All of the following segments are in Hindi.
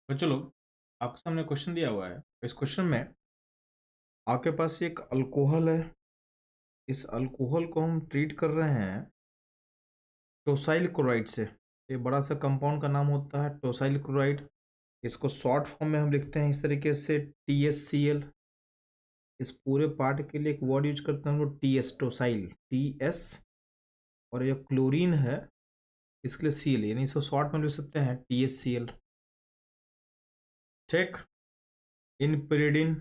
बच्चों लोग, आपके सामने क्वेश्चन दिया हुआ है। इस क्वेश्चन में आपके पास एक अल्कोहल है। इस अल्कोहल को हम ट्रीट कर रहे हैं टोसाइल क्लोराइड से। ये बड़ा सा कंपाउंड का नाम होता है टोसाइल क्लोराइड। इसको शॉर्ट फॉर्म में हम लिखते हैं इस तरीके से TSCl। इस पूरे पार्ट के लिए एक वर्ड यूज करते हैं हम लोग TS, टोसाइल TS। और ये क्लोरीन है, इसके लिए Cl, यानी इसको शॉर्ट में लिख सकते हैं TSCl। ठीक। इन pyridine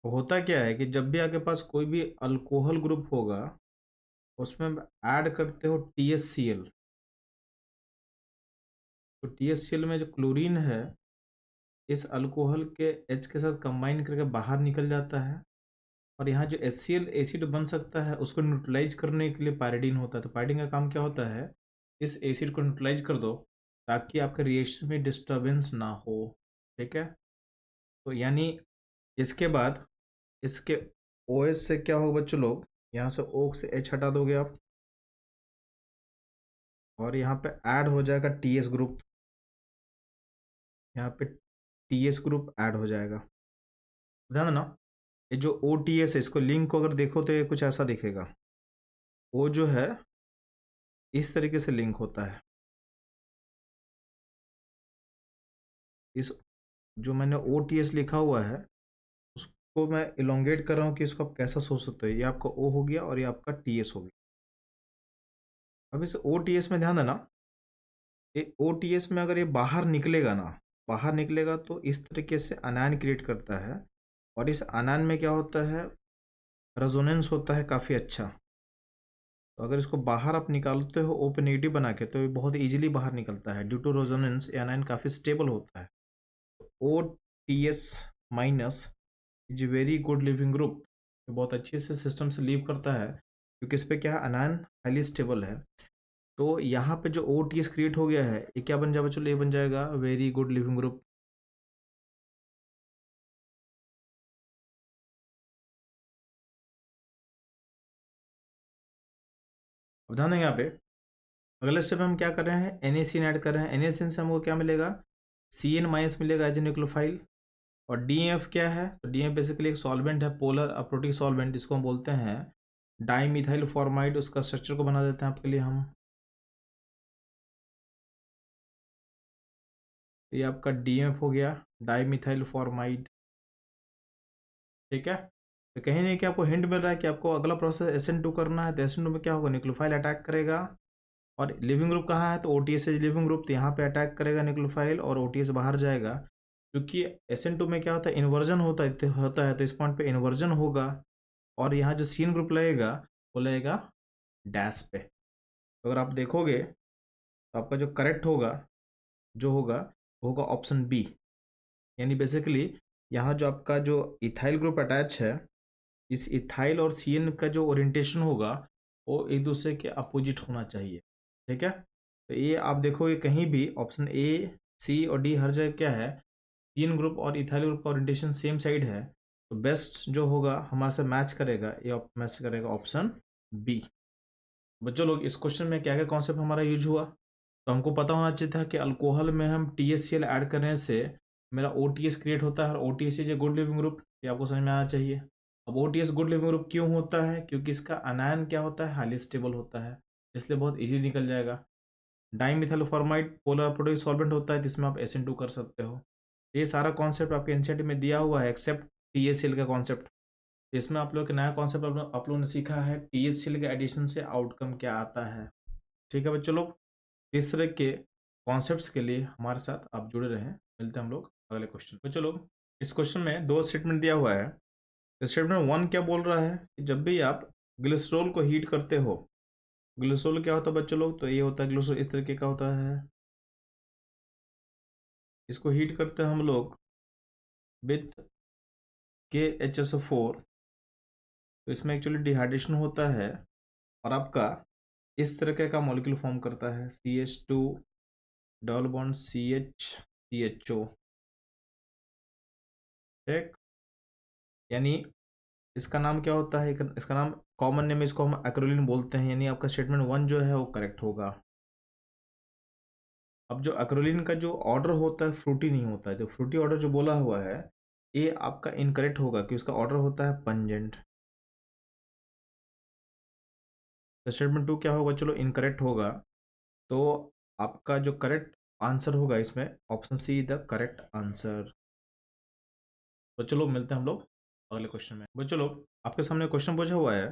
होता क्या है कि जब भी आपके पास कोई भी अल्कोहल ग्रुप होगा उसमें ऐड करते हो TSCl। तो TSCl में जो क्लोरीन है इस अल्कोहल के H के साथ कंबाइन करके बाहर निकल जाता है। और यहाँ जो HCl एसिड बन सकता है उसको न्यूट्रलाइज करने के लिए पायरिडीन होता है। तो पायरिडीन का काम क्या होता है, इस एसिड को न्यूट्रलाइज कर दो ताकि आपके रिएक्शन में डिस्टर्बेंस ना हो। ठीक है। तो यानी इसके बाद इसके OH से क्या होगा बच्चों लोग, यहाँ से O से H हटा दोगे आप और यहाँ पे ऐड हो जाएगा TS ग्रुप। यहाँ पे TS ग्रुप ऐड हो जाएगा। ध्यान देना, ये जो OTS है इसको लिंक को अगर देखो तो ये कुछ ऐसा दिखेगा। वो जो है इस तरीके से लिंक होता है। इस जो मैंने OTS लिखा हुआ है उसको मैं इलोंगेट कर रहा हूँ कि इसको आप कैसा सोच सकते हो। ये आपका O हो गया और ये आपका TS हो गया। अब इस OTS में ध्यान देना, ये OTS में अगर ये बाहर निकलेगा ना, बाहर निकलेगा तो इस तरीके से अनायन क्रिएट करता है। और इस अनायन में क्या होता है, रेजोनेंस होता है काफ़ी अच्छा। तो अगर इसको बाहर आप निकालते हो O पे नेगेटिव बना के तो ये बहुत इजीली बाहर निकलता है। ड्यू टू रेजोनेंस ये अनायन काफ़ी स्टेबल होता है। OTS minus is very good leaving group. बहुत अच्छे से सिस्टम से लीव करता है क्योंकि इस पर क्या है, अनायन हाईली स्टेबल है। तो यहाँ पे जो OTS क्रिएट हो गया है ये क्या बन जाएगा, चलो ये बन जाएगा वेरी गुड लिविंग ग्रुप। अब ध्यान देंगे यहाँ पे, अगले स्टेप में हम क्या कर रहे हैं, NaCN ऐड कर रहे हैं। NaCN से हमको क्या मिलेगा, CN माइनस मिलेगा एज ए न्यूक्लियोफाइल। और DF क्या है, तो DF बेसिकली एक सॉल्वेंट है, पोलर अप्रोटिक सॉल्वेंट, जिसको हम बोलते हैं डाइमिथाइल फॉर्माइड। उसका स्ट्रक्चर को बना देते हैं आपके लिए हम। ये आपका DF हो गया, डाइमिथाइल फॉर्माइड। ठीक है। तो कहीं नहीं कि आपको हिंट मिल रहा है कि आपको अगला प्रोसेस SN2 करना है। तो SN2 में क्या होगा, न्यूक्लियोफाइल अटैक करेगा। और लिविंग ग्रुप कहाँ है, तो OTS है लिविंग ग्रुप, तो यहाँ पे अटैक करेगा न्यूक्लियोफाइल और OTS बाहर जाएगा। क्योंकि SN2 में क्या होता है, इन्वर्जन होता है तो इस पॉइंट पे इन्वर्जन होगा। और यहाँ जो सीन ग्रुप लगेगा वो लगेगा डैश पे। तो अगर आप देखोगे तो आपका जो करेक्ट होगा जो होगा वो होगा ऑप्शन बी। यानी बेसिकली यहाँ जो आपका जो इथाइल ग्रुप अटैच है, इस इथाइल और CN का जो ओरिएंटेशन होगा वो एक दूसरे के अपोजिट होना चाहिए। ठीक है। तो ये आप देखोगे कहीं भी ऑप्शन A, C और D हर जगह क्या है, CN ग्रुप और इथाइल ग्रुप का ओरिएंटेशन सेम साइड है। तो बेस्ट जो होगा हमारे से मैच करेगा, ये मैच करेगा ऑप्शन बी। बच्चों लोग, इस क्वेश्चन में क्या क्या कॉन्सेप्ट हमारा यूज हुआ, तो हमको पता होना चाहिए था कि अल्कोहल में हम TSCl ऐड करने से मेरा OTS क्रिएट होता है और OTS is a good leaving group. ये आपको समझ में आना चाहिए। अब OTS गुड लिविंग ग्रुप क्यों होता है, क्योंकि इसका अनायन क्या होता है, हाईली स्टेबल होता है, इसलिए बहुत ईजी निकल जाएगा। Dimethyl formamide polar aprotic solvent होता है जिसमें आप SN2 कर सकते हो। ये सारा कॉन्सेप्ट आपके एनसीईआरटी में दिया हुआ है एक्सेप्ट TSCl का कॉन्सेप्ट। इसमें आप लोग के नया कॉन्सेप्ट आप लोगों ने सीखा है TSCl के एडिशन से आउटकम क्या आता है। ठीक है बच्चों लोग, इस तरह के कॉन्सेप्ट्स के लिए हमारे साथ आप जुड़े रहें। मिलते हैं हम लोग अगले क्वेश्चन। बच्चों लोग, इस क्वेश्चन में दो स्टेटमेंट दिया हुआ है। स्टेटमेंट 1 क्या बोल रहा है कि जब भी आप ग्लिसरॉल को हीट करते हो, ग्लिसरॉल क्या होता है बच्चों लोग, तो ये होता है ग्लिसरॉल इस तरीके का होता है। इसको हीट करते हैं हम लोग विथ KHSO4। तो इसमें एक्चुअली डिहाइड्रेशन होता है और आपका इस तरह का मॉलिक्यूल फॉर्म करता है CH2 डबल बॉन्ड CHCHO। ठीक। यानी इसका नाम क्या होता है, इसका नाम कॉमन नेम, इसको हम एक्रोलिन बोलते हैं। यानी आपका स्टेटमेंट 1 जो है वो करेक्ट होगा। अब जो एक्रोलीन का जो ऑर्डर होता है फ्रूटी नहीं होता है, जो फ्रूटी ऑर्डर जो बोला हुआ है ये आपका इनकरेक्ट होगा कि उसका ऑर्डर होता है पंजेंट। तो स्टेटमेंट 2 क्या होगा, चलो इनकरेक्ट होगा। तो आपका जो करेक्ट आंसर होगा इसमें option see the correct answer. तो चलो मिलते हैं हम लोग अगले क्वेश्चन में। वो चलो आपके सामने क्वेश्चन पूछा हुआ है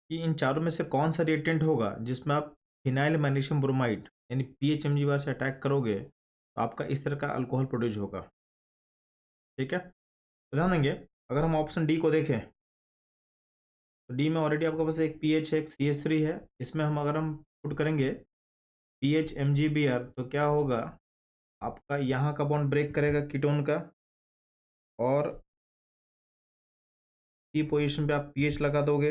कि इन चारों में से कौन सा रिएक्टेंट होगा जिसमें आप फिनाइल मैग्नीशियम ब्रोमाइड यानी PHMG बार से अटैक करोगे तो आपका इस तरह का अल्कोहल प्रोड्यूस होगा। ठीक है, तो ध्यान देंगे अगर हम ऑप्शन डी को देखें तो डी में ऑलरेडी आपके पास एक PH है, एक CH3 है। इसमें हम अगर हम पुट करेंगे PHMgBr तो क्या होगा, आपका यहाँ का बॉन्ड ब्रेक करेगा कीटोन का और सी पोजीशन पे आप पीएच लगा दोगे,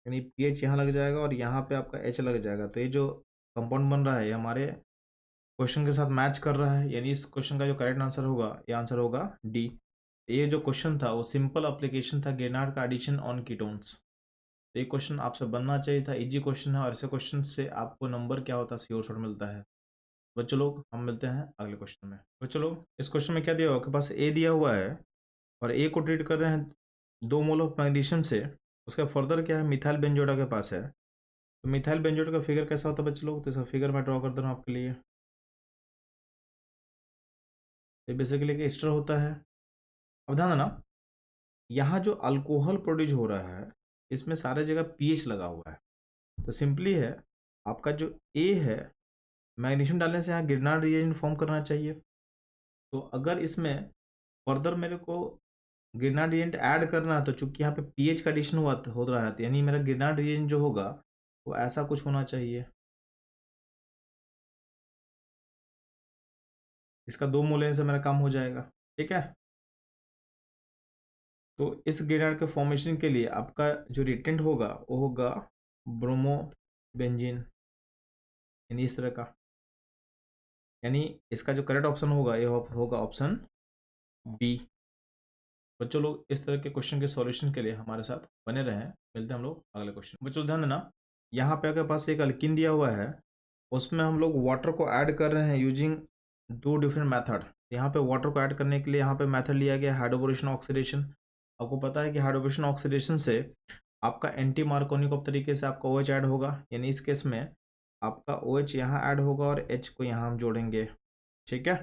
यानी पीएच यहाँ लग जाएगा और यहाँ पे आपका एच लग जाएगा। तो ये जो कंपाउंड बन रहा है ये हमारे क्वेश्चन के साथ मैच कर रहा है, यानी इस क्वेश्चन का जो करेक्ट आंसर होगा ये आंसर होगा डी। ये जो क्वेश्चन था वो सिंपल एप्लीकेशन था ग्रेनाड का एडिशन ऑन कीटोन्स। ये क्वेश्चन आपसे बनना चाहिए था, इजी क्वेश्चन है और ऐसे क्वेश्चन से आपको नंबर क्या होता है श्योर शॉट मिलता है। बच्चों लोग हम मिलते हैं अगले क्वेश्चन में। बच्चों लोग इस क्वेश्चन में क्या दिया हुआ, आपके पास ए दिया हुआ है और ए को ट्रीट कर रहे हैं 2 मोल ऑफ मैग्नीशियम से। उसका फर्दर क्या है, मिथाइल बेंजोडा के पास है। तो मिथाइल बेंजोडा का फिगर कैसा होता है बच्चों लोग, तो इसका फिगर मैं ड्रॉ कर दे रहा हूँ आपके लिए। ये बेसिकली एक एस्टर होता है। अब ध्यान देना यहाँ जो अल्कोहल प्रोड्यूस हो रहा है इसमें सारे जगह पीएच लगा हुआ है। तो सिंपली है आपका जो ए है मैग्नीशियम डालने से यहाँ गिरनार रिएजेंट फॉर्म करना चाहिए। तो अगर इसमें फर्दर मेरे को गिरनार रिएजेंट ऐड करना है तो चूंकि यहाँ पे पीएच का एडिशन हुआ हो रहा है तो यानी मेरा गिरनार रिएजेंट जो होगा वो ऐसा कुछ होना चाहिए। इसका 2 मोल लेने से मेरा काम हो जाएगा। ठीक है, तो इस गिरनार के फॉर्मेशन के लिए आपका जो रिएक्टेंट होगा वो होगा ब्रोमो बेंजीन, यानी इस तरह का। यानी इसका जो करेक्ट ऑप्शन होगा ये होगा ऑप्शन बी। बच्चों लोग इस तरह के क्वेश्चन के सॉल्यूशन के लिए हमारे साथ बने रहें। मिलते हैं हम लोग अगले क्वेश्चन। बच्चों ध्यान देना यहाँ पे आपके पास एक अल्किन दिया हुआ है, उसमें हम लोग वाटर को ऐड कर रहे हैं यूजिंग 2 डिफरेंट मेथड। यहाँ पे वाटर को ऐड करने के लिए यहाँ पे मेथड लिया गया हाइड्रोबोरेशन ऑक्सीडेशन। आपको पता है कि हाइड्रोबोरेशन ऑक्सीडेशन से आपका एंटी मार्कोनिक तरीके से आपका OH ऐड होगा, यानी इस केस में आपका OH यहाँ ऐड होगा और H को यहाँ हम जोड़ेंगे। ठीक है,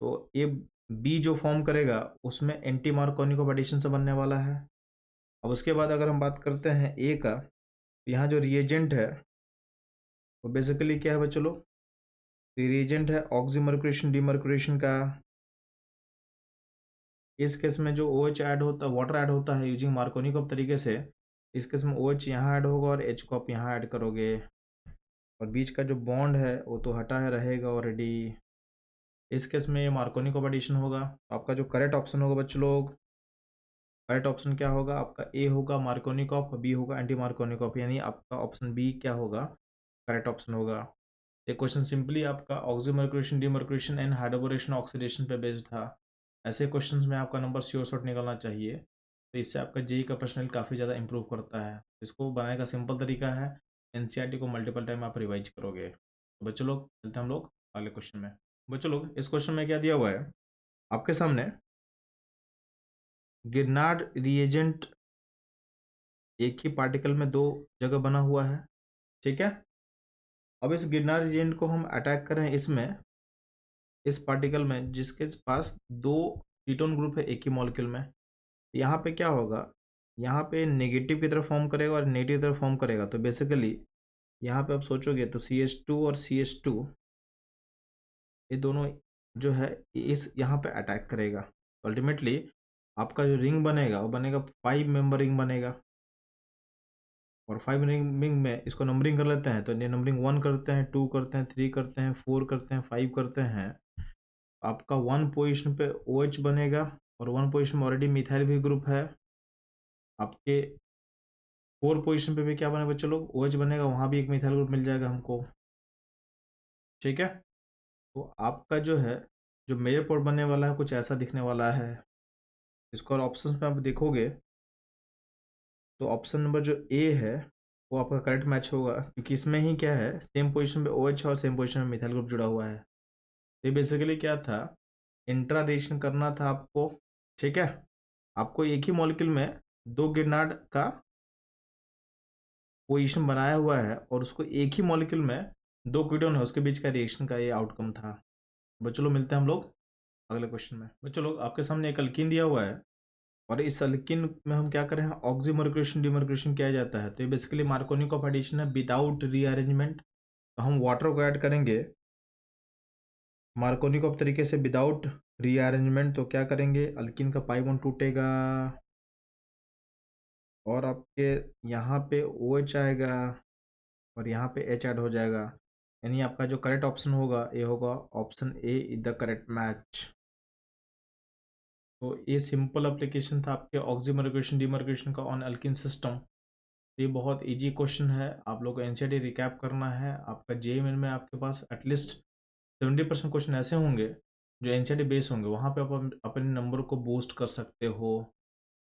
तो ये बी जो फॉर्म करेगा उसमें एंटी मार्कोनिक एडिशन से बनने वाला है। अब उसके बाद अगर हम बात करते हैं ए का, तो यहाँ जो रिएजेंट है वो बेसिकली क्या है बच्चों लोग, रिएजेंट है ऑक्सीमर्क्यूरेशन डीमर्क्यूरेशन का। इस केस में जो OH ऐड होता है वाटर ऐड होता है यूजिंग मार्कोनिकॉफ तरीके से, इस केस में OH यहाँ ऐड होगा और H को आप यहाँ ऐड करोगे और बीच का जो बॉन्ड है वो तो हटा है रहेगा ऑलरेडी। इस केस में ये मार्कोनिकॉफ एडिशन होगा। आपका जो करेक्ट ऑप्शन होगा बच्चों लोग, करेक्ट ऑप्शन क्या होगा आपका, ए होगा मार्कोनिकॉफ, बी होगा एंटी मार्कोनिकॉफ, यानी आपका ऑप्शन बी क्या होगा करेक्ट ऑप्शन होगा। ये क्वेश्चन सिंपली आपका oxymercuration demercuration and hydroboration oxidation पे बेस्ड था। ऐसे क्वेश्चंस में आपका नंबर श्योर शॉट निकलना चाहिए, तो इससे आपका जेई का पर्सनल काफ़ी ज़्यादा इंप्रूव करता है। इसको बनाने का सिंपल तरीका है एनसीईआरटी को मल्टीपल टाइम आप रिवाइज करोगे। तो बच्चों लोग चलते हैं हम लोग अगले क्वेश्चन में। बच्चों लोग इस क्वेश्चन में क्या दिया हुआ है आपके सामने, गिरनार्ड रिएजेंट एक ही पार्टिकल में 2 जगह बना हुआ है। ठीक है, अब इस गिरनार्ड रिएजेंट को हम अटैक कर रहे हैं इसमें, इस पार्टिकल में जिसके पास 2 कीटोन ग्रुप है एक ही मॉलिक्यूल में। यहाँ पे क्या होगा, यहाँ पे नेगेटिव की तरफ फॉर्म करेगा और नेगेटिव की तरफ फॉर्म करेगा। तो बेसिकली यहाँ पे आप सोचोगे तो CH2 और CH2 ये दोनों जो है इस यहाँ पे अटैक करेगा। तो अल्टीमेटली आपका जो रिंग बनेगा वो बनेगा 5 मेंबर रिंग बनेगा और 5 रिंग में इसको नंबरिंग कर लेते हैं। तो ये नंबरिंग 1 करते हैं, 2 करते हैं, 3 करते हैं, 4 करते हैं, 5 करते हैं। आपका 1 पोजीशन पे OH बनेगा और 1 पोजीशन में ऑलरेडी मिथाइल भी ग्रुप है। आपके 4 पोजीशन पे भी क्या बनेगा बच्चों लोग, OH बनेगा, वहाँ भी एक मिथाइल ग्रुप मिल जाएगा हमको। ठीक है, तो आपका जो है जो मेजर पोर्ट बनने वाला है कुछ ऐसा दिखने वाला है। इसको और ऑप्शन में आप देखोगे तो ऑप्शन नंबर जो ए है वो आपका करेक्ट मैच होगा, क्योंकि इसमें ही क्या है, सेम पोजीशन पे OH और सेम पोजीशन में मिथाइल ग्रुप जुड़ा हुआ है। तो ये बेसिकली क्या था, इंट्रा रिएक्शन करना था आपको, ठीक है। आपको एक ही मॉलिक्यूल में 2 गिरनार्ड का पोजीशन बनाया हुआ है और उसको एक ही मॉलिक्यूल में 2 कीटोन है उसके बीच का रिएक्शन का ये आउटकम था। बच्चों लोग मिलते हैं हम लोग अगले क्वेश्चन में। बच्चों लोग आपके सामने एक अल्कीन दिया हुआ है और इस अल्कीन में हम क्या करें, ऑक्सीमर्क्यूरेशन डिमर्क्यूरेशन किया जाता है। तो ये बेसिकली मार्कोनिक एडिशन है विदाउट रीअरेंजमेंट। तो हम वाटर को ऐड करेंगे मार्कोनिक तरीके से विदाउट रीअरेंजमेंट। तो क्या करेंगे, अल्कीन का पाई बॉन्ड टूटेगा और आपके यहाँ पे OH आएगा और यहाँ पे H ऐड हो जाएगा। यानी आपका जो करेक्ट ऑप्शन होगा ये होगा option A is the correct match. तो ये सिंपल एप्लीकेशन था आपके ऑक्सीमर्क्यूरेशन डिमर्क्यूरेशन का ऑन अल्कीन सिस्टम। ये बहुत इजी क्वेश्चन है, आप लोग को एनसीईआरटी रिकैप करना है। आपका जेईई मेन में आपके पास एटलीस्ट 70% क्वेश्चन ऐसे होंगे जो एनसीईआरटी बेस होंगे, वहाँ पे आप अपने नंबर को बूस्ट कर सकते हो।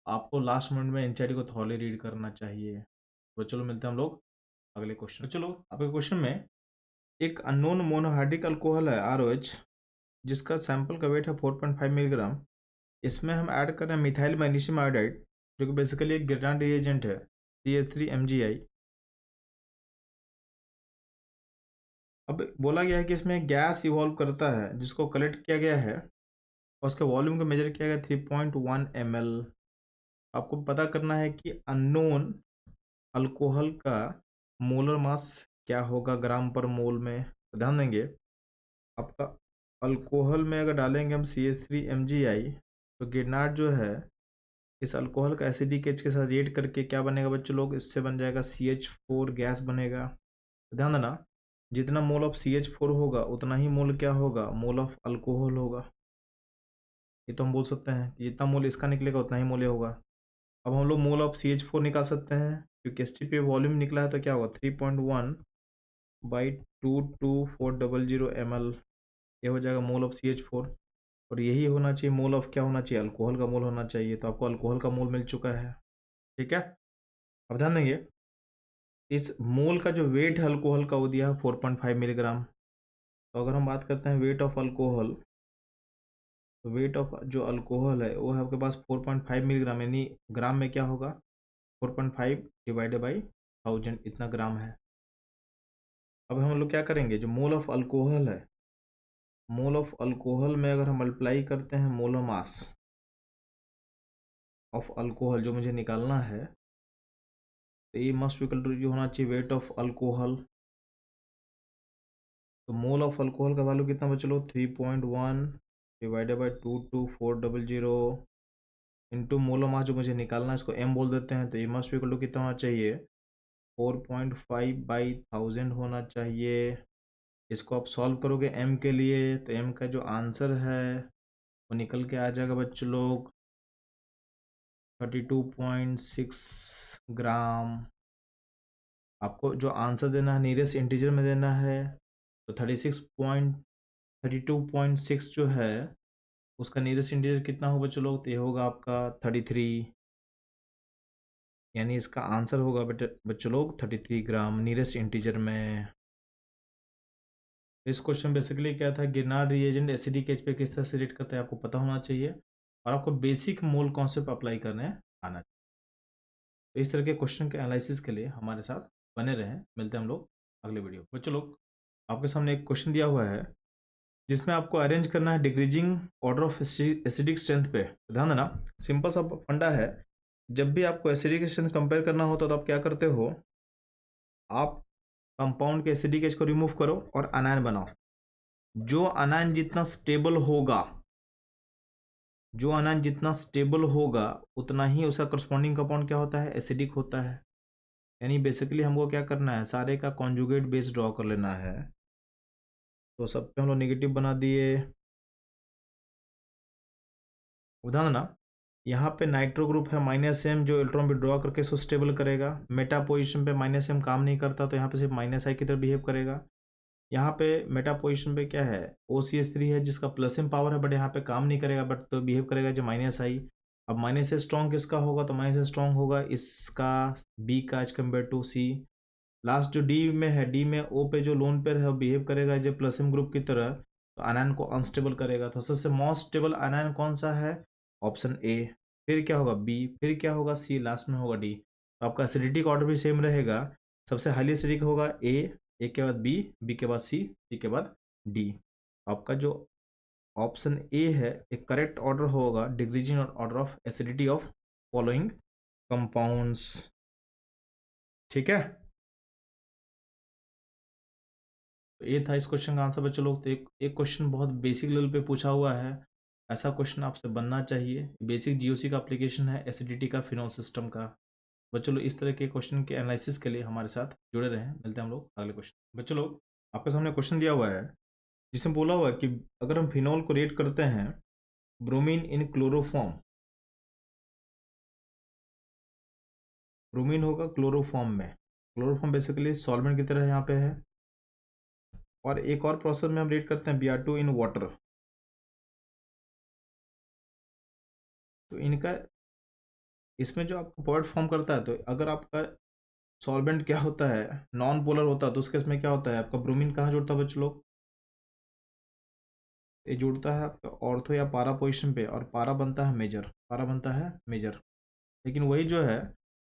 आपको लास्ट मिनट में एनसीईआरटी को थॉली रीड करना चाहिए। तो चलो मिलते हैं हम लोग अगले क्वेश्चन। तो चलो आपके क्वेश्चन में एक अननोन मोनोहाइड्रिक अल्कोहल है ROH, जिसका सैंपल का वेट है 4.5 मिलीग्राम। इसमें हम ऐड कर रहे हैं मिथाइल मैग्नीशियम आयोडाइड, जो कि बेसिकली एक गिरनार्ड रिएजेंट है, CH3MgI। अब बोला गया है कि इसमें गैस इवॉल्व करता है जिसको कलेक्ट किया गया है और उसके वॉल्यूम को मेजर किया गया 3.1 ml। आपको पता करना है कि अननोन अल्कोहल का मोलर मास क्या होगा ग्राम पर मोल में। तो ध्यान देंगे, आपका अल्कोहल में अगर डालेंगे हम CH3MgI तो गिरनार्ड जो है इस अल्कोहल का एसिडिक एच के साथ रिएक्ट करके क्या बनेगा बच्चों लोग, इससे बन जाएगा CH4 गैस बनेगा। तो ध्यान देना, जितना मोल ऑफ CH4 होगा उतना ही मोल क्या होगा, मोल ऑफ अल्कोहल होगा। ये तो हम बोल सकते हैं कि जितना मोल इसका निकलेगा उतना ही मोल ये होगा। अब हम लोग मोल ऑफ CH4 निकाल सकते हैं, क्योंकि STP वॉल्यूम निकला है तो क्या होगा 3.1/22400 ml। ये हो जाएगा मोल ऑफ CH4 और यही होना चाहिए मोल ऑफ क्या होना चाहिए, अल्कोहल का मोल होना चाहिए। तो आपको अल्कोहल का मोल मिल चुका है, ठीक है। अब ध्यान देंगे, इस मोल का जो वेट है अल्कोहल का वो दिया है 4.5 मिलीग्राम। तो अगर हम बात करते हैं वेट ऑफ अल्कोहल, तो वेट ऑफ जो अल्कोहल है वो है आपके पास 4.5 मिलीग्राम, यानी ग्राम में क्या होगा 4.5 डिवाइडेड बाई 1000 इतना ग्राम है। अब हम लोग क्या करेंगे, जो मोल ऑफ अल्कोहल है, मोल ऑफ अल्कोहल में अगर हम मल्टीप्लाई करते हैं मोलर मास ऑफ अल्कोहल जो मुझे निकालना है, तो ये मस्ट इक्वल टू जो होना चाहिए वेट ऑफ अल्कोहल। तो मोल ऑफ अल्कोहल का वैल्यू कितना बचा लो, 3.1 divided by 22400 into molar mass जो मुझे निकालना है इसको m बोल देते हैं। तो ये मस्ट इक्वल टू कितना होना चाहिए, 4.5/1000 होना चाहिए। इसको आप सॉल्व करोगे m के लिए तो m का जो आंसर है वो निकल के आ जाएगा बच्चों लोग 32.6 ग्राम। आपको जो आंसर देना है नीयरेस्ट इंटीजर में देना है, तो 32.6 जो है उसका नीयरेस्ट इंटीजर कितना होगा बच्चों लोग, तो ये होगा आपका 33, यानी इसका आंसर होगा बच्चों लोग 33 ग्राम नीयरेस्ट इंटीजर में। इस क्वेश्चन बेसिकली क्या था, गिरनार्ड रिएजेंट एसिडिक एच पे किस तरह से रिएक्ट करता है आपको पता होना चाहिए और आपको बेसिक मोल कॉन्सेप्ट अप्लाई करने आना चाहिए। तो इस तरह के क्वेश्चन के एनालिसिस के लिए हमारे साथ बने रहें। मिलते हैं हम लोग अगले वीडियो। बच्चों लोग आपके सामने एक क्वेश्चन दिया हुआ है जिसमें आपको अरेंज करना है decreasing order of acidic strength पे। ध्यान देना, सिंपल सा फंडा है, जब भी आपको एसिडिक स्ट्रेंथ कंपेयर करना होता तो आप क्या करते हो, आप कंपाउंड के एसिडिक एच को रिमूव करो और अनायन बनाओ। जो अनायन जितना स्टेबल होगा, जो अनायन जितना स्टेबल होगा उतना ही उसका करस्पॉन्डिंग कंपाउंड क्या होता है, एसिडिक होता है। यानी बेसिकली हमको क्या करना है, सारे का कॉन्जुगेट बेस ड्रॉ कर लेना है। तो सब पे हम लोग नेगेटिव बना दिए। उदाहरण ना, यहाँ पे नाइट्रो ग्रुप है -m जो इलेक्ट्रॉन विड्रॉ करके इसको स्टेबल करेगा। मेटा पोजीशन पे -m काम नहीं करता तो यहाँ पे सिर्फ -i की तरह बिहेव करेगा। यहाँ पे मेटा पोजीशन पे क्या है, OCH3 है जिसका +m पावर है बट यहाँ पे काम नहीं करेगा बट तो बिहेव करेगा जो -i। अब माइनस से स्ट्रॉन्ग किसका होगा, तो माइनस से स्ट्रॉन्ग होगा इसका, बी का as compare to C. Last जो डी में है, डी में ओ पे जो लोन पेयर है वो बिहेव करेगा जो प्लस एम ग्रुप की तरह, तो आनायन को अनस्टेबल करेगा। तो सबसे मोस्ट स्टेबल आनायन कौन सा है, ऑप्शन ए। फिर क्या होगा बी, फिर क्या होगा सी, लास्ट में होगा डी। तो आपका एसिडिटी ऑर्डर भी सेम रहेगा, सबसे हाईली एसिडिक होगा ए के बाद बी, बी के बाद सी के बाद डी। आपका जो ऑप्शन ए है एक करेक्ट ऑर्डर होगा, decreasing order of acidity of following compounds. ठीक है, तो ये था इस क्वेश्चन का आंसर बच्चों लोग। तो एक क्वेश्चन बहुत बेसिक लेवल पे पूछा हुआ है, ऐसा क्वेश्चन आपसे बनना चाहिए। बेसिक जीओसी का एप्लीकेशन है एसिडिटी का, फिनोल सिस्टम का। बच्चों लोग इस तरह के क्वेश्चन के एनालिसिस के लिए हमारे साथ जुड़े रहें। मिलते हैं हम लोग अगले क्वेश्चन। बच्चों लोग आपके सामने क्वेश्चन दिया हुआ है जिसमें बोला हुआ है कि अगर हम फिनोल को रेट करते हैं ब्रोमीन इन क्लोरोफॉर्म, ब्रोमीन होगा क्लोरोफॉर्म में, क्लोरोफॉर्म बेसिकली सॉल्वेंट की तरह यहाँ पे है। और एक और प्रोसेस में हम रेट करते हैं Br2 इन वाटर। तो इनका इसमें जो आपका प्रोडक्ट फॉर्म करता है, तो अगर आपका सॉल्वेंट क्या होता है, नॉन पोलर होता है, तो उस केस में क्या होता है आपका ब्रोमीन कहाँ जुड़ता है बच्चों लोग, ये जुड़ता है आपका ऑर्थो या पारा पोजीशन पे, और पारा बनता है मेजर, पारा बनता है मेजर। लेकिन वही जो है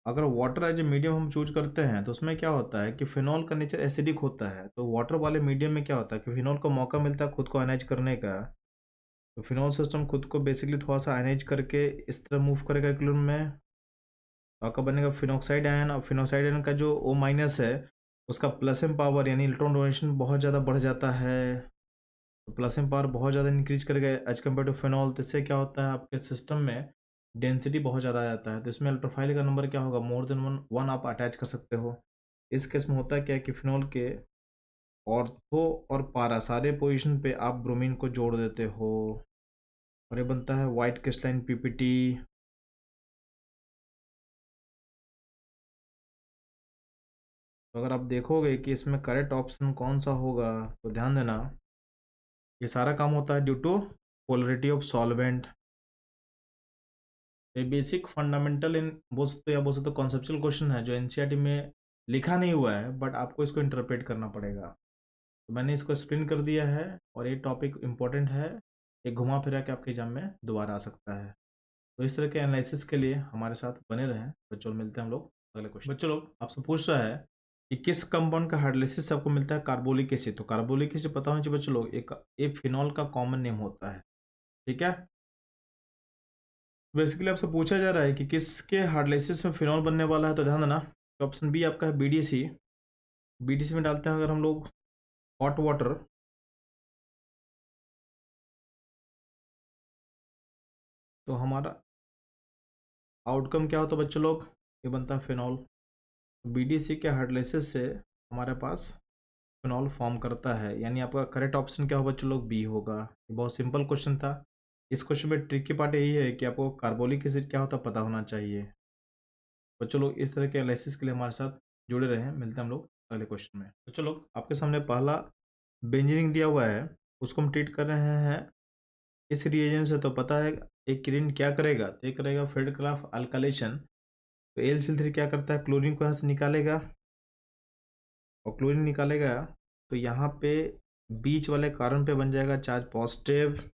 अगर वाटर एज ए मीडियम हम चूज करते हैं तो उसमें क्या होता है कि फिनॉल का नेचर एसिडिक होता है। तो वाटर वाले मीडियम में क्या होता है कि फिनॉल को मौका मिलता है खुद को आयनाइज करने का। तो फिनॉल सिस्टम खुद को बेसिकली थोड़ा सा आयनाइज करके इस तरह मूव करेगा इक्विलिब्रियम में, तो आपका बनेगा फिनॉक्साइड आयन। और फिनॉक्साइड आयन का जो O माइनस है उसका प्लस एम पावर यानी इलेक्ट्रॉन डोनेशन बहुत ज़्यादा बढ़ जाता है। तो प्लस एम पावर बहुत ज़्यादा इंक्रीज करेगा एज कम्पेयर टू फिनॉल। तो इससे क्या होता है आपके सिस्टम में डेंसिटी बहुत ज़्यादा आ जाता है। तो इसमें इलेक्ट्रोफाइल का नंबर क्या होगा, मोर देन वन आप अटैच कर सकते हो। इस केस में होता है क्या कि फिनॉल के ऑर्थो और पारा सारे पोजीशन पे आप ब्रोमीन को जोड़ देते हो और ये बनता है वाइट क्रिस्टलाइन पीपीटी। तो अगर आप देखोगे कि इसमें करेक्ट ऑप्शन कौन सा होगा तो ध्यान देना, ये सारा काम होता है due to polarity of solvent. ये बेसिक फंडामेंटल इन बोल सकते या बोल सकते कॉन्सेप्चुअल क्वेश्चन है जो एनसीईआरटी में लिखा नहीं हुआ है, बट आपको इसको इंटरप्रेट करना पड़ेगा। तो मैंने इसको एक्सप्लेन कर दिया है और ये टॉपिक इंपॉर्टेंट है, ये घुमा फिरा के आपके एग्जाम में दोबारा आ सकता है। तो इस तरह के एनालिसिस के लिए हमारे साथ बने रहें बच्चों। मिलते हैं हम लोग अगले क्वेश्चन। बच्चों लोग आपसे पूछ रहा है कि किस कंपाउंड का हाइड्रोलाइसिस आपको मिलता है कार्बोलिक एसिड। तो कार्बोलिक एसिड पता होना चाहिए बच्चों लोग, एक फिनॉल का कॉमन नेम होता है। ठीक है, बेसिकली आपसे पूछा जा रहा है कि किसके हाइड्रोलाइसिस में फिनॉल बनने वाला है। तो ध्यान देना तो ऑप्शन बी आपका है बीडीसी। बीडीसी में डालते हैं अगर हम लोग हॉट वाटर, तो हमारा आउटकम क्या होता है बच्चों लोग, ये बनता है फिनॉल। बीडीसी के हाइड्रोलाइसिस से हमारे पास फिनॉल फॉर्म करता है, यानी आपका करेक्ट ऑप्शन क्या होगा बच्चों लोग, बी होगा। ये बहुत सिंपल क्वेश्चन था। इस क्वेश्चन में ट्रिकी पार्ट यही है कि आपको कार्बोलिक एसिड क्या होता है पता होना चाहिए। बच्चों लोग इस तरह के एनालिसिस के लिए हमारे साथ जुड़े रहे। मिलते हैं हम लोग अगले क्वेश्चन में। बच्चों लोग आपके सामने पहला बेंजीन दिया हुआ है, उसको हम ट्रीट कर रहे हैं इस रिएजेंट से। तो पता है एक किरण क्या करेगा, तो ये करेगा फेडक्राफ्ट अल्काइलेशन। तो AlCl3 क्या करता है, क्लोरीन को यहाँ से निकालेगा, और क्लोरीन निकालेगा तो यहाँ पे बीच वाले कार्बन पे बन जाएगा चार्ज पॉजिटिव।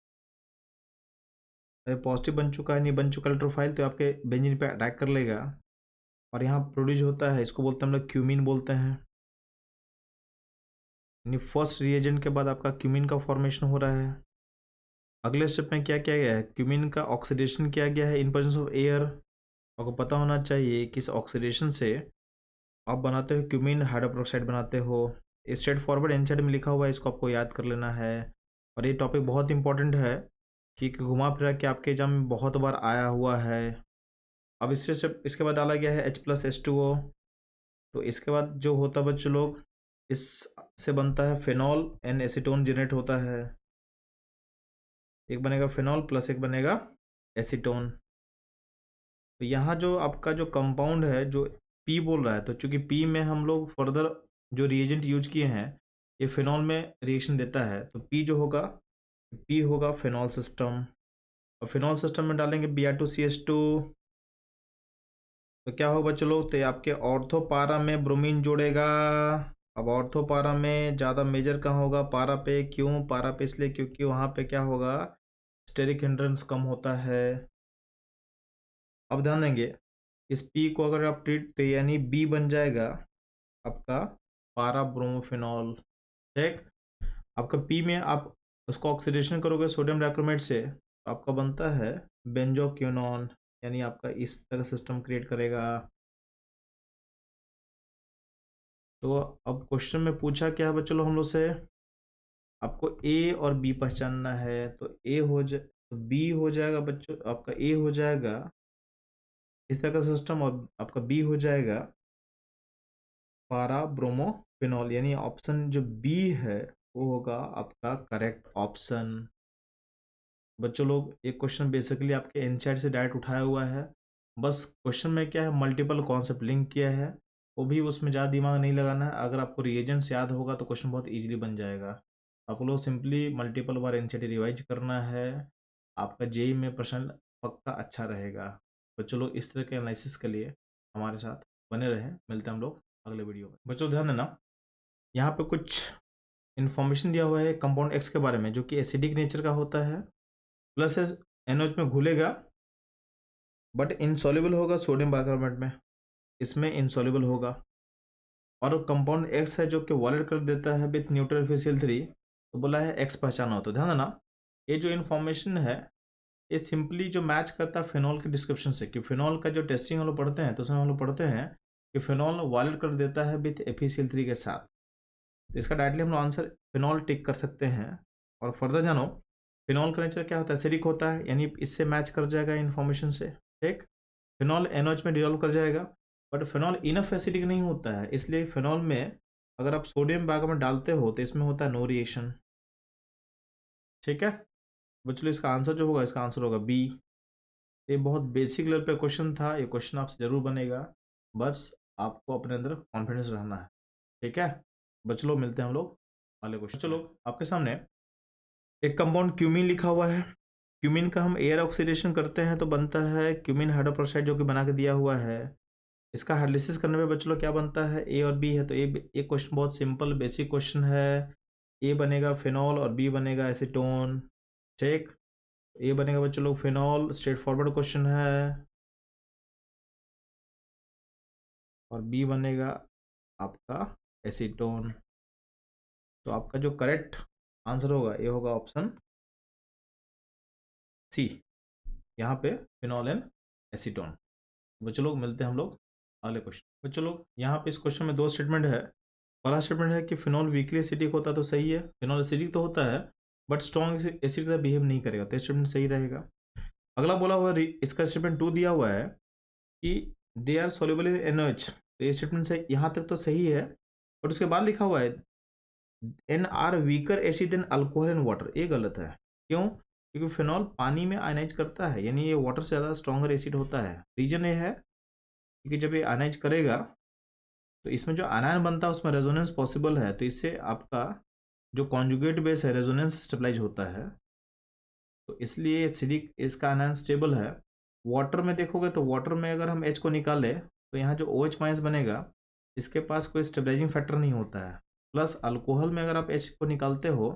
पॉजिटिव बन चुका है, नहीं बन चुका इलेक्ट्रोफाइल, तो आपके बेंजीन पे अटैक कर लेगा और यहाँ प्रोड्यूस होता है, इसको बोलते हैं हम लोग क्यूमीन बोलते हैं। यानी फर्स्ट रिएजेंट के बाद आपका क्यूमीन का फॉर्मेशन हो रहा है। अगले स्टेप में क्या किया गया है, क्यूमीन का ऑक्सीडेशन किया गया है इन प्रेजेंस ऑफ एयर। आपको पता होना चाहिए कि इस ऑक्सीडेशन से आप बनाते हो क्यूमीन हाइड्रोक्साइड बनाते हो। स्ट्रेट फॉरवर्ड एनसीईआरटी में लिखा हुआ है, इसको आपको याद कर लेना है। और ये टॉपिक बहुत इंपॉर्टेंट है कि घुमा फिरा के आपके एग्जाम में बहुत बार आया हुआ है। अब इसके बाद डाला गया है H+H2O। तो इसके बाद जो होता है बच्चों लोग, इससे बनता है फिनॉल एंड एसीटोन जनरेट होता है। एक बनेगा फिनॉल प्लस एक बनेगा एसीटोन। तो यहाँ जो आपका जो कंपाउंड है जो पी बोल रहा है, तो चूंकि पी में हम लोग फर्दर जो रिएजेंट यूज किए हैं ये फिनॉल में रिएक्शन देता है, तो पी जो होगा पी होगा फिनॉल सिस्टम। और फिनॉल सिस्टम में डालेंगे Br2CH2, तो क्या होगा बच्चों लोग, तो ये आपके ऑर्थो पारा में ब्रोमीन जोड़ेगा। अब ऑर्थो पारा में ज़्यादा मेजर कहाँ होगा, पारा पे। क्यों पारा पे, इसलिए क्योंकि वहाँ पे क्या होगा, स्टेरिक हिंड्रेंस कम होता है। अब ध्यान देंगे, इस पी को अगर आप ट्रीट, तो यानी बी बन जाएगा आपका पारा ब्रोमोफिनॉल। ठीक, आपका पी में आप उसको ऑक्सीडेशन करोगे सोडियम डाइक्रोमेट से, तो आपका बनता है बेंजोक्विनोन, यानी आपका इस तरह सिस्टम क्रिएट करेगा। तो अब क्वेश्चन में पूछा क्या है बच्चों लोग हम लोग से, आपको ए और बी पहचानना है। तो ए हो जाए, तो बी हो जाएगा बच्चों, आपका ए हो जाएगा इस तरह का सिस्टम, और आपका बी हो जाएगा पारा ब्रोमोफिनॉल, यानी ऑप्शन जो बी है वो होगा आपका करेक्ट ऑप्शन। बच्चों लोग एक क्वेश्चन बेसिकली आपके एनसीईआरटी से डायरेक्ट उठाया हुआ है, बस क्वेश्चन में क्या है, मल्टीपल कॉन्सेप्ट लिंक किया है, वो भी उसमें ज़्यादा दिमाग नहीं लगाना है। अगर आपको रिएजेंट्स याद होगा तो क्वेश्चन बहुत इजीली बन जाएगा। आप लोग सिंपली मल्टीपल बार एनसीईआरटी रिवाइज करना है, आपका जेई में प्रश्न पक्का अच्छा रहेगा। बच्चों लोग इस तरह के एनालिसिस के लिए हमारे साथ बने रहें, मिलते हैं हम लोग अगले वीडियो में। बच्चों ध्यान देना, यहाँ पे कुछ इन्फॉर्मेशन दिया हुआ है कंपाउंड एक्स के बारे में, जो कि एसिडिक नेचर का होता है, प्लस NH में घुलेगा बट इनसॉल्युबल होगा सोडियम बाइकार्बोनेट में, इसमें इनसॉल्युबल होगा। और कंपाउंड एक्स है जो कि वॉलेट कर देता है विथ न्यूट्रल FeCl3, तो बोला है एक्स पहचाना हो। तो ध्यान देना, ये जो इन्फॉर्मेशन है ये सिंपली जो मैच करता है फिनॉल के डिस्क्रिप्शन से, कि फिनॉल का जो टेस्टिंग हम लोग पढ़ते हैं तो उसमें हम लोग पढ़ते हैं कि फिनॉल वॉलेट कर देता है विथ FeCl3 के साथ। तो इसका डायरेक्टली हम लोग आंसर फिनॉल टिक कर सकते हैं। और फर्दर जानो, फिनॉल का नेचर क्या होता है, एसिडिक होता है, यानी इससे मैच कर जाएगा इन्फॉर्मेशन से। ठीक, फिनॉल NOH में डिजोल्व कर जाएगा, बट फिनॉल इनफ एसिडिक नहीं होता है, इसलिए फिनॉल में अगर आप सोडियम बाइकार्बोनेट डालते हो तो इसमें होता है नो रिएक्शन। ठीक है बच्चों, इसका आंसर जो होगा, इसका आंसर होगा बी। ये बहुत बेसिक लेवल पे क्वेश्चन था, ये क्वेश्चन आपसे जरूर बनेगा, बस आपको अपने अंदर कॉन्फिडेंस रहना है। ठीक है बच्चों लोग, मिलते हैं हम लोग अगले क्वेश्चन। चलो आपके सामने एक कंपाउंड क्यूमिन लिखा हुआ है। क्यूमिन का हम एयर ऑक्सीडेशन करते हैं तो बनता है क्यूमिन हाइड्रोक्साइड, जो कि बना के दिया हुआ है। इसका हाइड्रोलिसिस करने पे बच्चों लोग क्या बनता है, ए और बी है। तो ए क्वेश्चन बहुत सिंपल बेसिक क्वेश्चन है, ए बनेगा फिनॉल और बी बनेगा एसीटोन। ठीक, ए बनेगा बच्चों लोग फिनॉल, स्ट्रेट फॉरवर्ड क्वेश्चन है, और बी बनेगा आपका एसीटोन। तो आपका जो करेक्ट आंसर होगा ये होगा ऑप्शन सी, यहाँ पे फिनॉल एंड एसीटोन। बच्चों लोग मिलते हैं हम लोग अगले क्वेश्चन। बच्चों लोग यहाँ पे इस क्वेश्चन में दो स्टेटमेंट है। पहला स्टेटमेंट है कि फिनॉल वीकली एसिडिक होता है, तो सही है, फिनॉल एसिडिक तो होता है बट स्ट्रॉन्ग एसिड का बिहेव नहीं करेगा, तो स्टेटमेंट सही रहेगा। अगला बोला हुआ इसका स्टेटमेंट 2 दिया हुआ है कि they are soluble in NOH, तो ये स्टेटमेंट से यहाँ तक तो सही है, बट उसके बाद लिखा हुआ है N are weaker acid than alcohol in water, ये गलत है। क्यों, क्योंकि फिनॉल पानी में आयनाइज करता है, यानी ये वाटर से ज़्यादा स्ट्रॉन्गर एसिड होता है। रीजन ये है क्योंकि जब ये आयनाइज करेगा तो इसमें जो आयन बनता है उसमें रेजोनेंस पॉसिबल है, तो इससे आपका जो कॉन्जुगेट बेस है रेजोनेंस स्टेबलाइज होता है, तो इसलिए एसिडिक इसका आयन स्टेबल है। वाटर में देखोगे तो वाटर में अगर हम H को निकालें तो यहाँ जो OH माइनस बनेगा इसके पास कोई स्टेबलाइजिंग फैक्टर नहीं होता है। प्लस अल्कोहल में अगर आप H को निकालते हो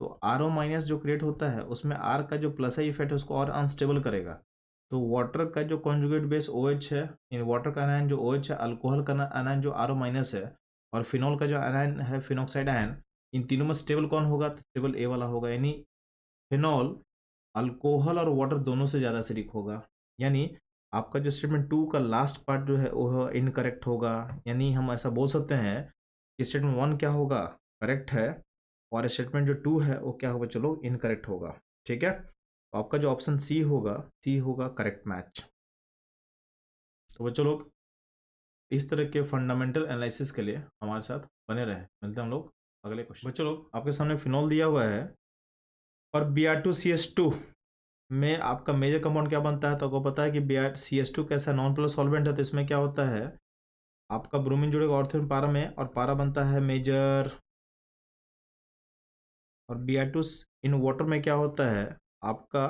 तो RO माइनस जो क्रिएट होता है उसमें R का जो प्लस है इफेक्ट है उसको और अनस्टेबल करेगा। तो वाटर का जो कॉन्जुगेट बेस OH है, इन वाटर का आयन जो OH है, अल्कोहल का आयन जो RO माइनस है, और फिनॉल का जो आयन है फिनॉक्साइड आयन, इन तीनों में स्टेबल कौन होगा, तो स्टेबल ए वाला होगा, यानी फिनॉल अल्कोहल और वाटर दोनों से ज़्यादा एसिडिक होगा। यानी आपका जो स्टेटमेंट 2 का लास्ट पार्ट जो है वो इनकरेक्ट होगा, यानी हम ऐसा बोल सकते हैं कि स्टेटमेंट 1 क्या होगा, करेक्ट है, और स्टेटमेंट जो 2 है वो क्या होगा, चलो इनकरेक्ट होगा। ठीक है, तो आपका जो ऑप्शन सी होगा करेक्ट मैच। तो बच्चों लोग इस तरह के फंडामेंटल एनालिसिस के लिए हमारे साथ बने रहे, मिलते हैं हम लोग अगले क्वेश्चन। बच्चों लोग आपके सामने फिनॉल दिया हुआ है और Br2CH2 में आपका मेजर कंपाउंड क्या बनता है, तो आपको पता है कि BrCH2 कैसा नॉन पोलर सॉल्वेंट है, तो इसमें क्या होता है आपका ब्रोमीन जुड़ेगा ऑर्थो पारा में, और पारा बनता है मेजर। और Br2 इन वाटर में क्या होता है आपका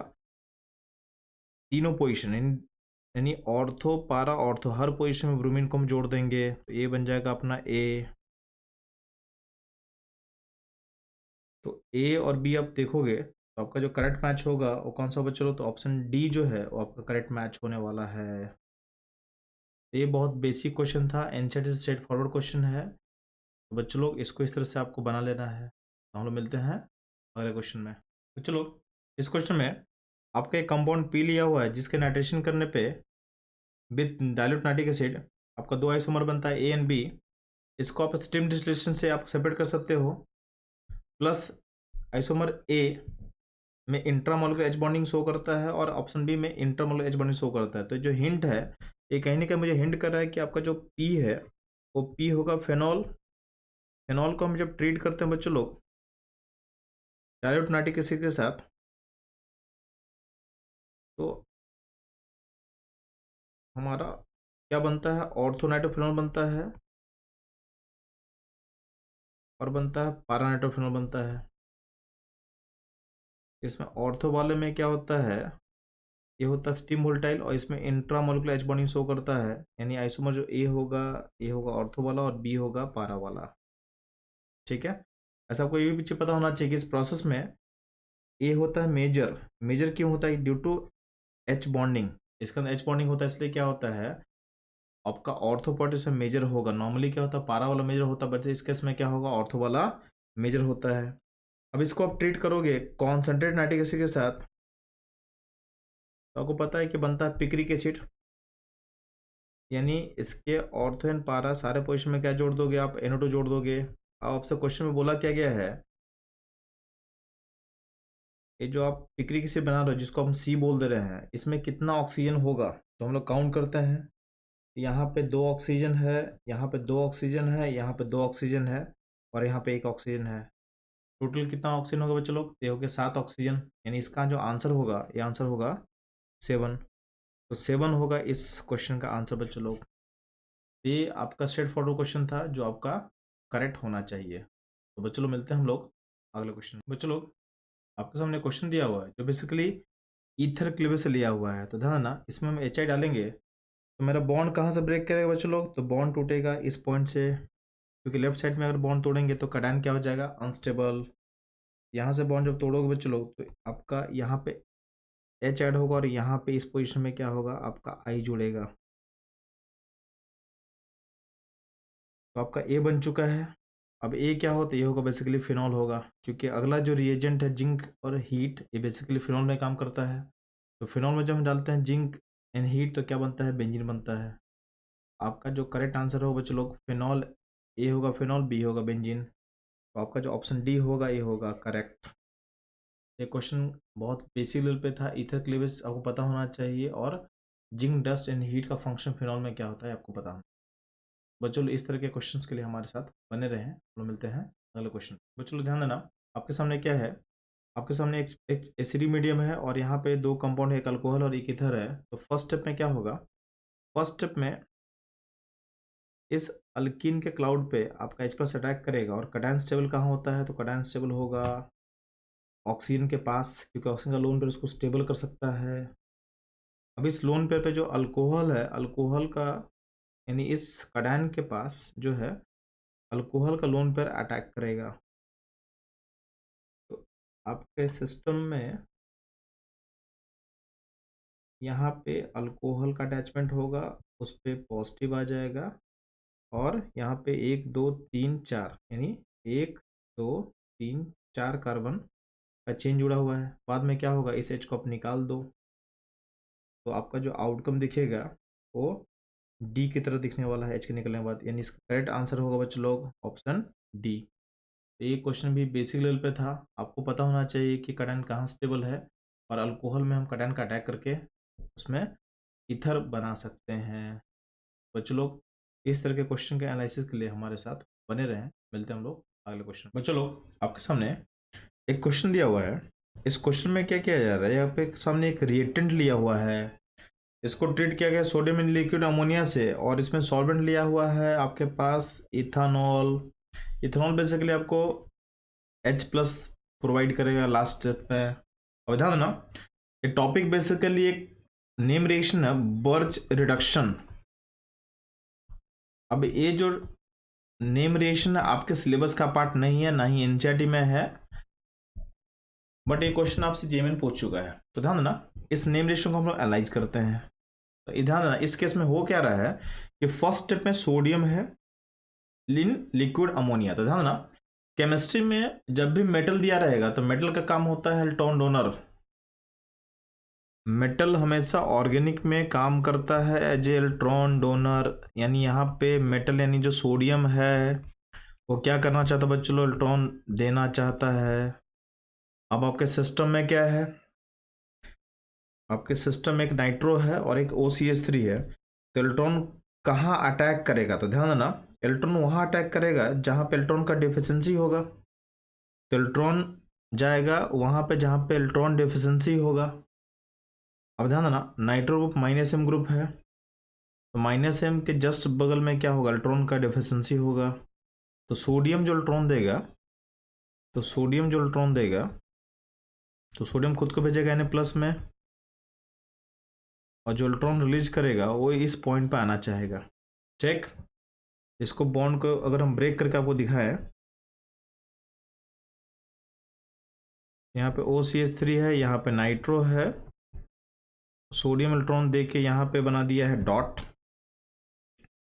तीनों पोजीशन यानी ऑर्थो, पारा, ऑर्थो, हर पोजीशन में ब्रोमीन को हम जोड़ देंगे तो ये बन जाएगा अपना ए। तो ए और बी आप देखोगे तो आपका जो करेक्ट मैच होगा वो कौन सा होगा, चलो तो ऑप्शन डी जो है वो आपका करेक्ट मैच होने वाला है। तो ये बहुत बेसिक क्वेश्चन था, एनसीईआरटी से स्ट्रेट फॉरवर्ड क्वेश्चन है। तो बच्चों लोग इसको इस तरह से आपको बना लेना है। तो हम लोग मिलते हैं अगले क्वेश्चन में। तो चलो इस क्वेश्चन में आपका एक कंपाउंड पी लिया हुआ है जिसके नाइट्रेशन करने पे विद डाइल्यूट नाइट्रिक एसिड आपका दो आइसोमर बनता है ए एंड बी। इसको आप स्टीम डिस्टिलेशन से आप सेपरेट कर सकते हो। प्लस आइसोमर ए में इंट्रामोलुलर एच बॉन्डिंग शो करता है और ऑप्शन बी में इंटरमोलुलर एच बॉन्डिंग शो करता है। तो जो हिंट है ये कहीं ना कहीं मुझे हिंट कर रहा है कि आपका जो पी है वो पी होगा फेनॉल। फेनॉल को हम जब ट्रीट करते हैं बच्चों लोग डाइल्यूट नाइट्रिक एसिड के साथ तो हमारा क्या बनता है, ऑर्थोनाइट्रोफेनॉल बनता है और बनता है पारानाइट्रोफेनॉल बनता है। इसमें ऑर्थो वाले में क्या होता है, ये होता है स्टीम वोल्टाइल और इसमें इंट्रामोलिकुलर एच बॉन्डिंग शो करता है। यानी आइसोमर जो ए होगा ऑर्थो वाला और बी होगा पारा वाला। ठीक है, ऐसा आपको ये भी पीछे पता होना चाहिए कि इस प्रोसेस में ए होता है मेजर। मेजर क्यों होता है, ड्यू टू एच बॉन्डिंग। इसके अंदर एच बॉन्डिंग होता है इसलिए क्या होता है आपका ऑर्थो पार्ट इसमें मेजर होगा। नॉर्मली क्या होता है पारा वाला मेजर होता है, बट इस केस में क्या होगा ऑर्थो वाला मेजर होता है। अब इसको आप ट्रीट करोगे कॉन्सेंट्रेट नाइट्रिक एसिड के साथ तो आपको पता है कि बनता है पिक्रिक एसिड। यानी इसके ऑर्थो एंड पारा सारे पोजीशन में क्या जोड़ दोगे आप, NO2 जोड़ दोगे। अब आपसे क्वेश्चन में बोला क्या गया है, ये जो आप पिक्रिक एसिड बना रहे हो जिसको हम सी बोल दे रहे हैं इसमें कितना ऑक्सीजन होगा। तो हम लोग काउंट करते हैं, यहाँ पे 2 ऑक्सीजन है, यहाँ पे 2 ऑक्सीजन है, यहाँ पे 2 ऑक्सीजन है और यहाँ पे 1 ऑक्सीजन है। टोटल कितना ऑक्सीजन होगा बच्चों लोग, ये हो गया 7 ऑक्सीजन। यानी इसका जो आंसर होगा ये आंसर होगा 7। तो 7 होगा इस क्वेश्चन का आंसर बच्चों लोग। ये आपका स्ट्रेट फॉरवर्ड क्वेश्चन था जो आपका करेक्ट होना चाहिए। तो बच्चों लोग मिलते हैं हम लोग अगले क्वेश्चन। बच्चों लोग आपके सामने क्वेश्चन दिया हुआ है जो बेसिकली ईथर क्लीवेज से लिया हुआ है। तो ध्यान देना इसमें हम HI डालेंगे तो मेरा बॉन्ड कहाँ से ब्रेक करेगा बच्चों लोग, तो बॉन्ड टूटेगा इस पॉइंट से, क्योंकि लेफ्ट साइड में अगर बॉन्ड तोड़ेंगे तो कैटायन क्या हो जाएगा अनस्टेबल। यहाँ से बॉन्ड जब तोड़ोगे बच्चों लोग तो आपका यहाँ पे H ऐड होगा और यहाँ पे इस पोजीशन में क्या होगा आपका I जुड़ेगा। तो आपका A बन चुका है। अब A क्या होता है, ये होगा बेसिकली फिनॉल होगा, क्योंकि अगला जो रिएजेंट है जिंक और हीट ये बेसिकली फिनॉल में काम करता है। तो फिनॉल में जब हम डालते हैं जिंक एंड हीट तो क्या बनता है बेंजीन बनता है। आपका जो करेक्ट आंसर होगा बच्चों लोग फिनॉल, A होगा फिनॉल, B होगा बेंजीन। तो आपका जो ऑप्शन डी होगा ये होगा करेक्ट। ये क्वेश्चन बहुत बेसिक लेवल पे था, ईथर क्लीवेज आपको पता होना चाहिए और जिंक डस्ट एंड हीट का फंक्शन फिनॉल में क्या होता है आपको पता होना। बच्चों लोग इस तरह के क्वेश्चंस के लिए हमारे साथ बने रहे हैं। हम लोग मिलते हैं अगले क्वेश्चन। बच्चों लोग ध्यान देना आपके सामने क्या है, आपके सामने एक एसिडी मीडियम है और यहाँ पे 2 कंपाउंड है, एक अल्कोहल और एक ईथर है। तो फर्स्ट स्टेप में क्या होगा, फर्स्ट स्टेप में इस अल्कीन के क्लाउड पे आपका H+ अटैक करेगा और कैटायन स्टेबल कहाँ होता है, तो कैटायन स्टेबल होगा ऑक्सीजन के पास, क्योंकि ऑक्सीजन का लोन पेयर उसको स्टेबल कर सकता है। अब इस लोन पेयर पे जो अल्कोहल है, अल्कोहल का यानी इस कैटायन के पास जो है अल्कोहल का लोन पेयर अटैक करेगा। तो आपके सिस्टम में यहाँ पे अल्कोहल का अटैचमेंट होगा, उस पर पॉजिटिव आ जाएगा और यहाँ पे 1 2 3 4 यानी 1 2 3 4 कार्बन का चेन जुड़ा हुआ है। बाद में क्या होगा, इस H को आप निकाल दो तो आपका जो आउटकम दिखेगा वो डी की तरह दिखने वाला है H के निकलने के बाद। यानी इसका करेक्ट आंसर होगा बच्चों लोग ऑप्शन डी। तो ये क्वेश्चन भी बेसिक लेवल पे था, आपको पता होना चाहिए कि कैटायन कहाँ स्टेबल है और अल्कोहल में हम कैटायन का अटैक करके उसमें ईथर बना सकते हैं। बच्चों लोग इस तरह के क्वेश्चन के एनालिसिस के लिए हमारे साथ बने रहें। मिलते हैं हम लोग अगले क्वेश्चन। बच्चों लोग आपके सामने एक क्वेश्चन दिया हुआ है, इस क्वेश्चन में क्या किया जा रहा है, यहाँ पे सामने एक रिएक्टेंट लिया हुआ है, इसको ट्रीट किया गया सोडियम इन लिक्विड अमोनिया से और इसमें सॉल्वेंट लिया हुआ है आपके पास इथानॉल। इथानॉल बेसिकली आपको H+ प्रोवाइड करेगा लास्ट स्टेप में। और ध्यान देना ये टॉपिक बेसिकली एक नेम रिएक्शन है बर्ज रिडक्शन। अब ये जो नेम रिएक्शन है आपके सिलेबस का पार्ट नहीं है, ना ही एनसीईआरटी में है, बट ये क्वेश्चन आपसे जेईई पूछ चुका है। तो ध्यान देना, इस नेम रिएक्शन को हम लोग एनालाइज करते हैं। तो ध्यान देना, इस केस में हो क्या रहा है कि फर्स्ट स्टेप में सोडियम है इन लिक्विड अमोनिया। तो ध्यान देना, केमिस्ट्री में जब भी मेटल दिया रहेगा तो मेटल का काम होता है इलेक्ट्रॉन डोनर। मेटल हमेशा ऑर्गेनिक में काम करता है एज ए इलेक्ट्रॉन डोनर, यानी यहाँ पे मेटल यानी जो सोडियम है वो क्या करना चाहता है बच्चों, इलेक्ट्रॉन देना चाहता है। अब आपके सिस्टम में क्या है, आपके सिस्टम में एक नाइट्रो है और एक OCH3 है। तो इलेक्ट्रॉन कहाँ अटैक करेगा, तो ध्यान देना, इलेक्ट्रॉन वहाँ अटैक करेगा जहाँ पे इलेक्ट्रॉन का डिफिशिएंसी होगा। तो इलेक्ट्रॉन जाएगा वहाँ पे जहाँ पे इलेक्ट्रॉन डिफिशिएंसी होगा। अब ध्यान देना, नाइट्रो ग्रुप -M ग्रुप है, तो -M के जस्ट बगल में क्या होगा, इलेक्ट्रॉन का डिफिशिएंसी होगा। तो सोडियम जो इलेक्ट्रॉन देगा, तो सोडियम जो इलेक्ट्रॉन देगा, तो सोडियम खुद को भेजेगा Na+ में, और जो इलेक्ट्रॉन रिलीज करेगा वो इस पॉइंट पे आना चाहेगा। चेक, इसको बॉन्ड को अगर हम ब्रेक करके आपको दिखाएं, यहाँ पे OCH3 है, यहाँ पे नाइट्रो है, सोडियम इलेक्ट्रॉन दे के यहाँ पे बना दिया है डॉट,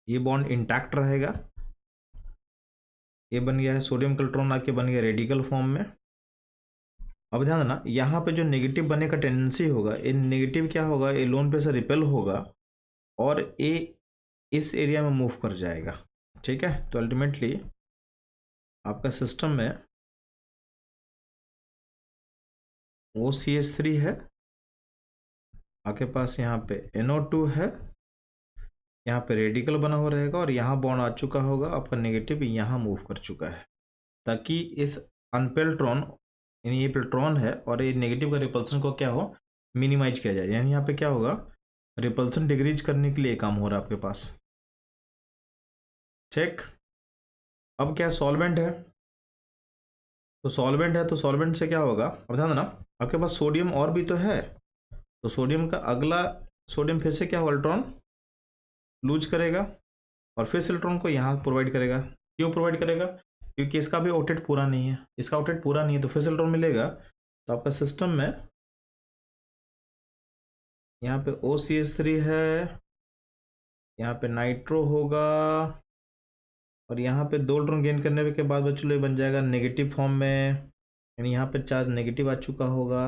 ये बॉन्ड इंटैक्ट रहेगा। ये बन गया है सोडियम का इलेक्ट्रॉन आके बन गया रेडिकल फॉर्म में। अब ध्यान देना, यहाँ पे जो नेगेटिव बनने का टेंडेंसी होगा, ये नेगेटिव क्या होगा, ये लोन पे से रिपेल होगा और ये इस एरिया में मूव कर जाएगा। ठीक है, तो अल्टीमेटली आपका सिस्टम में OCH3 है, आपके पास यहाँ पे NO2 है, यहाँ पे रेडिकल बना हुआ रहेगा और यहाँ बॉन्ड आ चुका होगा, आपका नेगेटिव यहाँ मूव कर चुका है, ताकि इस अनपेल्ट्रॉन यानी ये पेल्ट्रॉन है और ये नेगेटिव का रिपल्सन को क्या हो, मिनिमाइज किया जाए। यानी यहाँ पे क्या होगा, रिपल्सन डिक्रीज करने के लिए काम हो रहा है आपके पास। ठीक, अब क्या सॉल्वेंट है, तो सॉल्वेंट है, तो सॉल्वेंट से क्या होगा, अब ध्यान देना, आपके पास सोडियम और भी तो है, तो सोडियम का अगला, सोडियम फिर से क्या होगा, इलेक्ट्रॉन लूज करेगा और फिर से इलेक्ट्रॉन को यहाँ प्रोवाइड करेगा। क्यों प्रोवाइड करेगा, क्योंकि इसका भी ऑक्टेट पूरा नहीं है, इसका ऑक्टेट पूरा नहीं है, तो फिर से इलेक्ट्रॉन मिलेगा। तो आपका सिस्टम में यहाँ पे OCH3 है, यहाँ पे नाइट्रो होगा और यहाँ पे 2 इलेक्ट्रॉन गेन करने के बाद बच्चों ये बन जाएगा नेगेटिव फॉर्म में, यानी यहाँ पे चार्ज नेगेटिव आ चुका होगा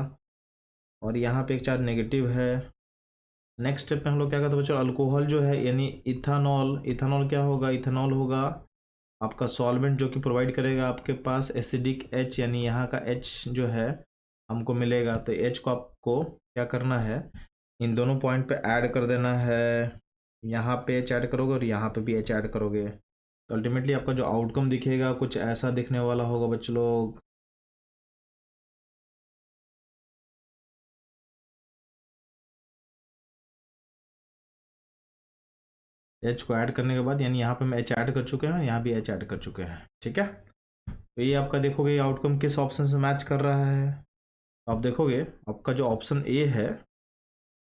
और यहाँ पे एक चार्ज नेगेटिव है। नेक्स्ट स्टेप में हम लोग क्या करते हैं बच्चों, अल्कोहल जो है यानी इथानॉल, इथानॉल क्या होगा, इथानॉल होगा आपका सॉल्वेंट जो कि प्रोवाइड करेगा आपके पास एसिडिक H, यानी यहाँ का H जो है हमको मिलेगा। तो H को आपको क्या करना है, इन दोनों पॉइंट पे ऐड कर देना है, यहाँ पे H ऐड करोगे और यहाँ पे भी H ऐड करोगे। तो अल्टीमेटली आपका जो आउटकम दिखेगा कुछ ऐसा दिखने वाला होगा बच्चों लोग। H को ऐड करने के बाद, यानी यहाँ पे हम H ऐड कर चुके हैं, यहाँ भी H ऐड कर चुके हैं। ठीक है, तो ये आपका देखोगे ये आउटकम किस ऑप्शन से मैच कर रहा है, तो आप देखोगे आपका जो ऑप्शन ए है,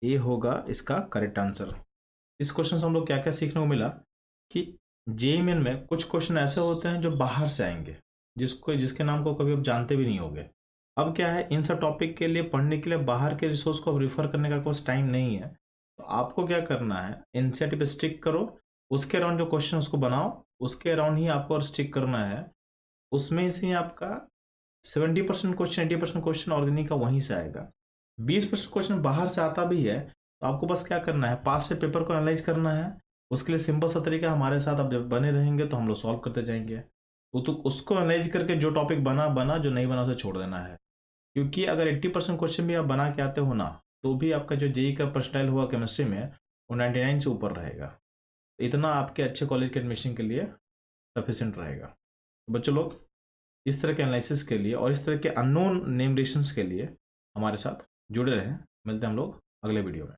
ए होगा इसका करेक्ट आंसर। इस क्वेश्चन से हम लोग क्या क्या सीखने को मिला कि जेईई मेन में कुछ क्वेश्चन ऐसे होते हैं जो बाहर से आएंगे, जिसके नाम को कभी आप जानते भी नहीं होंगे। अब क्या है, इन सब टॉपिक के लिए पढ़ने के लिए बाहर के रिसोर्स को अब रिफर करने का कोई टाइम नहीं है, तो आपको क्या करना है, एनसीईआरटी पे स्टिक करो, उसके अराउंड जो क्वेश्चन उसको बनाओ, उसके अराउंड ही आपको स्टिक करना है। उसमें से आपका 70% क्वेश्चन, 80% क्वेश्चन ऑर्गेनिक का वहीं से आएगा, 20% क्वेश्चन बाहर से आता भी है, तो आपको बस क्या करना है, पास से पेपर को एनालाइज करना है। उसके लिए सिंपल सा तरीका, हमारे साथ आप जब बने रहेंगे तो हम लोग सॉल्व करते जाएंगे। तो उसको एनालाइज करके जो टॉपिक बना, जो नहीं बना उसे छोड़ देना है, क्योंकि अगर 80% क्वेश्चन भी आप बना के आते हो ना, तो भी आपका जो जेईई का परसेंटाइल हुआ केमिस्ट्री में वो 99 से ऊपर रहेगा। तो इतना आपके अच्छे कॉलेज के एडमिशन के लिए सफिशिएंट रहेगा। तो बच्चों लोग इस तरह के एनालिसिस के लिए और इस तरह के अननोन नेम रिलेशंस के लिए हमारे साथ जुड़े रहें। मिलते हैं हम लोग अगले वीडियो में।